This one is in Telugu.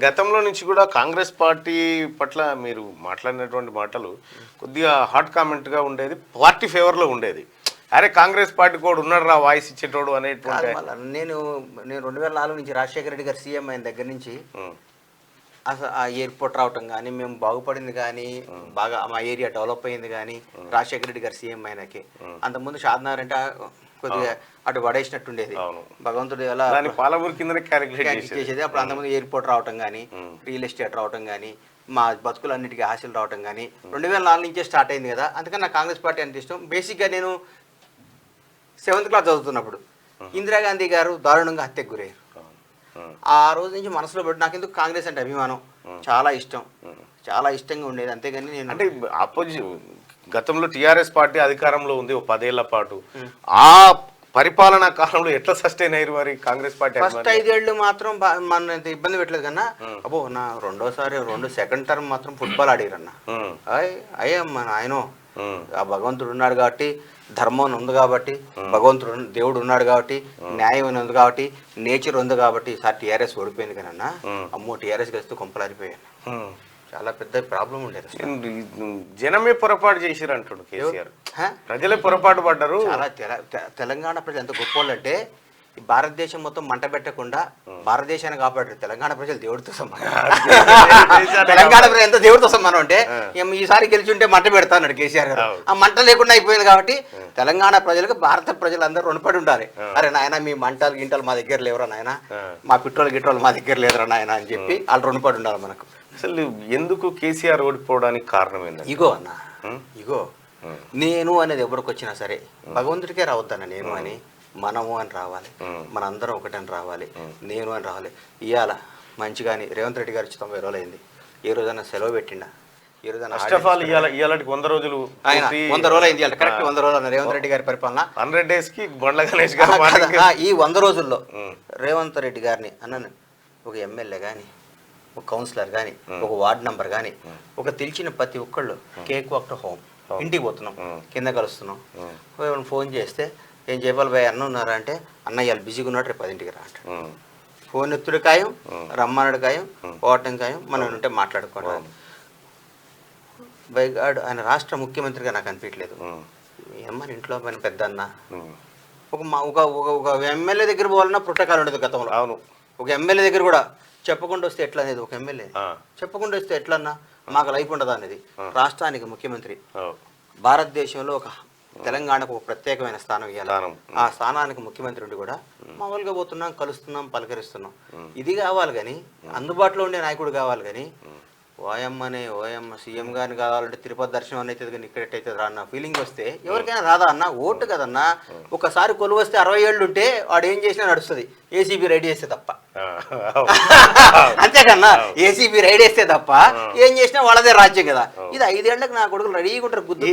గతంలో నుంచి కూడా కాంగ్రెస్ పార్టీ పట్ల మీరు మాట్లాడినటువంటి మాటలు కొద్దిగా హాట్ కామెంట్గా ఉండేది, పార్టీ ఫేవర్లో ఉండేది. అరే కాంగ్రెస్ పార్టీ కూడా ఉన్నాడు రా వాయిస్ ఇచ్చేటోడు అనేటువంటి. నేను 2004 నుంచి రాజశేఖర రెడ్డి గారు సీఎం అయిన దగ్గర నుంచి అసలు ఆ ఎయిర్పోర్ట్ రావటం కానీ, మేము బాగుపడింది కానీ, బాగా మా ఏరియా డెవలప్ అయింది కానీ రాజశేఖర రెడ్డి గారు సీఎం అయినాకే. అంతకుముందు షాద్నగర్ అంటే కొద్దిగా అటు పడేసినట్టుండేది. భగవంతుడు ఎలా పాలమూరు కింద క్యాలిక్యులేట్ చేసేది. అప్పుడు అంతకుముందు ఎయిర్పోర్ట్ రావటం కానీ, రియల్ ఎస్టేట్ రావటం కానీ, మా బతుకులన్నిటికీ ఆశలు రావటం కానీ 2004 నుంచే స్టార్ట్ అయింది కదా. అందుకని నాకు కాంగ్రెస్ పార్టీ అంటే ఇష్టం. బేసిక్గా నేను 7th క్లాస్ చదువుతున్నప్పుడు ఇందిరాగాంధీ గారు దారుణంగా హత్యకు గురయ్యారు. ఆ రోజు నుంచి మనసులో పెట్టి నాకు ఎందుకు కాంగ్రెస్ అంటే అభిమానం, చాలా ఇష్టం, చాలా ఇష్టంగా ఉండేది. అంతేగాని నేను అంటే గతంలో టీఆర్ఎస్ పార్టీ అధికారంలో ఉంది 10 ఏళ్ల పాటు. ఆ పరిపాలనా కాలంలో ఎట్లా సస్టైన్ అయ్యారు మరి కాంగ్రెస్ పార్టీ? ఫస్ట్ 5 ఏళ్ళు మాత్రం మన ఇబ్బంది పెట్టలేదు కన్నా. అబ్బో నా సెకండ్ టర్మ్ మాత్రం ఫుట్బాల్ ఆడిరన్న. అయ్యమ్మ ఆయన ఆ భగవంతుడు ఉన్నాడు కాబట్టి, ధర్మం ఉంది కాబట్టి, భగవంతుడు దేవుడు ఉన్నాడు కాబట్టి, న్యాయం ఉంది కాబట్టి, నేచర్ ఉంది కాబట్టి ఈసారి టీఆర్ఎస్ ఓడిపోయింది కానీ అన్న. అమ్మో టీఆర్ఎస్ గెలిస్తే కొంపలారిపోయాను. చాలా పెద్ద ప్రాబ్లం ఉండేది. జనమే పొరపాటు చేసిరు అంటాడు కేసీఆర్. ప్రజలే పొరపాటు పడ్డారు. చాలా తెలంగాణ ప్రజలు ఎంత గొప్ప వాళ్ళు అంటే భారతదేశం మొత్తం మంట పెట్టకుండా భారతదేశాన్ని కాపాడారు. తెలంగాణ ప్రజలు దేవుడితో సమానం. తెలంగాణ ప్రజలు ఎంత దేవుడితో సమానం అంటే ఈసారి గెలిచి ఉంటే మంట పెడతాడు కేసీఆర్ గారు. ఆ మంట లేకుండా అయిపోయింది కాబట్టి తెలంగాణ ప్రజలకు భారత ప్రజలందరూ రుణపడి ఉండాలి. అరే నాయన మీ మంటలు గింటలు మా దగ్గర లేవురా నాయన, మా గిట్రోలు మా దగ్గర లేదురా నాయన అని చెప్పి వాళ్ళు రుణపడి ఉండాలి మనకు. అసలు ఎందుకు కేసీఆర్ ఓడిపోవడానికి కారణం ఏంటంటే ఇగో అన్న, ఇగో నేను అనేది ఎవరికి వచ్చినా సరే భగవంతుడికే రావద్దన్న. నేను అని, మనము అని రావాలి, మనందరం ఒకటని రావాలి, నేను అని రావాలి. ఇవాళ మంచిగాని రేవంత్ రెడ్డి గారు 90 రోజులు అయింది. ఏ రోజైనా సెలవు పెట్టిండా? ఏ రోజైనా 100 రోజులు 100 రోజులు అయింది. కరెక్ట్ 100 రోజులు అన్న రేవంత్ రెడ్డి గారి పరిపాలన. 100 days కి బండ్ల గణేష్ గారు ఈ 100 రోజుల్లో రేవంత్ రెడ్డి గారిని అన్నాను, ఒక ఎమ్మెల్యే కానీ, ఒక కౌన్సిలర్ కానీ, ఒక వార్డ్ నంబర్ కానీ, ఒక తెలిసిన ప్రతి ఒక్కళ్ళు కేక్ వాక్ టు హోమ్, ఇంటికి పోతున్నాం, కింద కలుస్తున్నాం. ఫోన్ చేస్తే ఏం చెప్పాలి భయ అన్న ఉన్నారా అంటే, అన్న ఇవాళ బిజీగా ఉన్నాడు, రేపు 10ంటికి రా అంట. ఫోన్ ఎత్తుడు ఖాయం, రమ్మనుడు ఖాయం, పోవటం ఖాయం, మనం ఉంటే మాట్లాడుకోవడం. బైగాడు ఆయన రాష్ట్ర ముఖ్యమంత్రిగా నాకు అనిపించలేదు. ఏమని ఇంట్లో పైన పెద్ద అన్న ఒక ఎమ్మెల్యే దగ్గర పోవాలన్నా ప్రోటోకాల్ ఉండదు గతంలో. అవును, ఒక ఎమ్మెల్యే దగ్గర కూడా చెప్పకుండా వస్తే ఎట్లా అనేది, ఒక ఎమ్మెల్యే చెప్పకుండా వస్తే ఎట్లన్నా మాకు లైఫ్ ఉండదు అనేది. రాష్ట్రానికి ముఖ్యమంత్రి, భారతదేశంలో ఒక తెలంగాణకు ఒక ప్రత్యేకమైన స్థానం ఇవ్వాలి. ఆ స్థానానికి ముఖ్యమంత్రి ఉండి కూడా మామూలుగా పోతున్నాం, కలుస్తున్నాం, పలకరిస్తున్నాం. ఇది కావాలి కానీ, అందుబాటులో ఉండే నాయకుడు కావాలి కానీ, ఓయమ్మ సీఎం గారిని కావాలంటే తిరుపతి దర్శనం అని అవుతుంది కానీ ఇక్కడైతే రా అన్న ఫీలింగ్ వస్తే ఎవరికైనా రాదా అన్న? ఓటు కదన్నా. ఒకసారి కొలువు వస్తే 60 ఏళ్ళు ఉంటే వాడు ఏం చేసినా నడుస్తుంది, ఏసీబీ రైడ్ చేస్తే తప్ప. అంతేకన్నా, ఏసీబీ రైడ్ చేస్తే తప్ప ఏం చేసినా వాళ్ళదే రాజ్యం కదా. ఇది 5 ఏళ్ళకి నా కొడుకులు రెడీగా ఉంటారు గుద్దు.